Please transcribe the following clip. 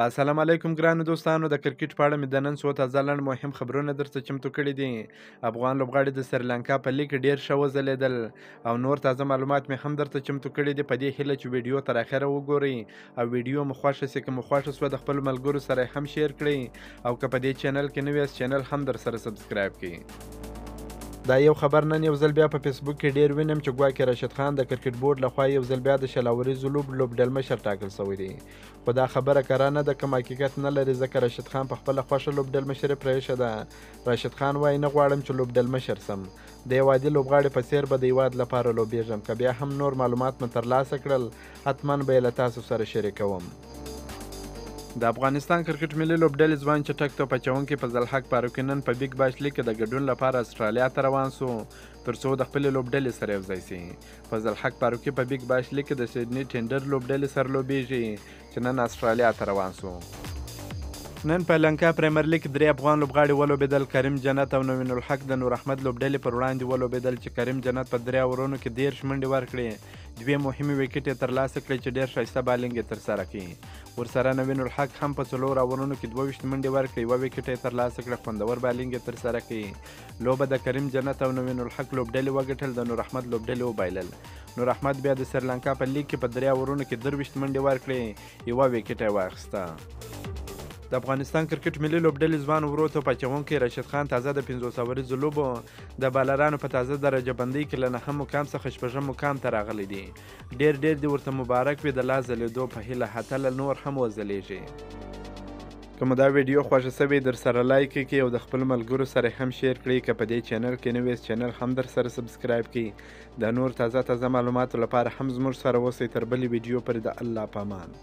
السلام علیکم ګرانو دوستانو. د کرکټ په اړه مې د نن څو تازه لنډ مهم خبرونه درته چمتو کړي دي. افغان لوبغاړي د سریلانکا په لیګ ډیر ښه وځلیدل او نور تازه معلومات مې هم درته چمتو کړي دي. په دې هیله چې ویډیو تر اخره وګورئ او ویډیو مو خوښه سي. که مو خوښه سوه د خپلو ملګرو سره هم شیر کړئ او که په دې چینل کې نوي یاست چینل هم در سره سبسکرایب کړئ. دا یو خبر نن یو ځل بیا په فیسبوک کې ډیر وینم چې ګواکې راشد خان د کرکټ بورډ لخوا یو ځل بیا د شلاوري لوبډلمشر ټاکل شوی دی. خو دا خبره کره نه ده، کوم حقیقت نه لري، ځکه راشد خان په خپله خوښه لوبډلمشر یې پرېښې ده. راشد خان وایي نه غواړم چې لوبډلمشر سم، د یو عادي لوبغاړي په څېر به د هیواد لپاره لوبېږم. که بیا هم نور معلومات مې ترلاسه کړل حتما به یې له تاسو سره شریکوم. د افغانستان کرکټ ملي لوبډلې ځوان چټک توپ اچوونکی فضل حق فاروقي نن په بیګ باش لیګ کې د ګډون لپاره استرالیا ته روان سو ترڅو د خپلې لوبډلې سره یوځای سي. فضل حق فاروقي په بیګ باش لیګ کې د سیډني ټینډر لوبډلې سره لوبیږي چې نن استرالیا ته روان سو. نن په لنکا پریمیر لیګ درې افغان لوبغاړي ولوبېدل. کریم جنت او نوین الحق د نور احمد لوبډلې پر وړاندې ولوبېدل چې کریم جنت په 3 اورونو کې 13 منډې ورکړې، 2 مهمې ویکټ یې ترلاسه کړې چې ډېر ښایسته بالینګ یې ترسره کړي. ورسره نوین الحق هم په 4 اورونو کې 22 منډې ورکړې، 1 ویکټ یې ترلاسه کړه، خوندور بالینګ یې ترسره کړي. لوبه د کریم جنت او نوین الحق لوبډلې وګټل، د نور احمد لوبډلې وبایلل. نور احمد بیا د سریلانکا په لیګ کې په 3 اورونو کې 23 منډې ورکړې، 1 ویکټ یې واخیسته. د افغانستان کرکټ ملي لوبډلې ځوان ورو توپ اچوونکی راشد خان تازه د 500 ورځو لوبو د بالرانو په تازه درجه بندۍ کې له 9 مقام څخه 6 مقام ته راغلی دی. ډیر دې ورته مبارک وي د لا ځلېدو په هیله، حتی نور هم وځلیږي. که مو دا ویډیو خوښه سوې در سره لایک کړئ او د خپلو ملګرو سره هم شیر کړئ. که په دې چینل کې نوی یاست چینل هم در سره سبسکرایب کړئ. د نور تازه معلوماتو لپاره هم زموږ سره اوسئ. تر بلې ویډیو پورې د الله په امان.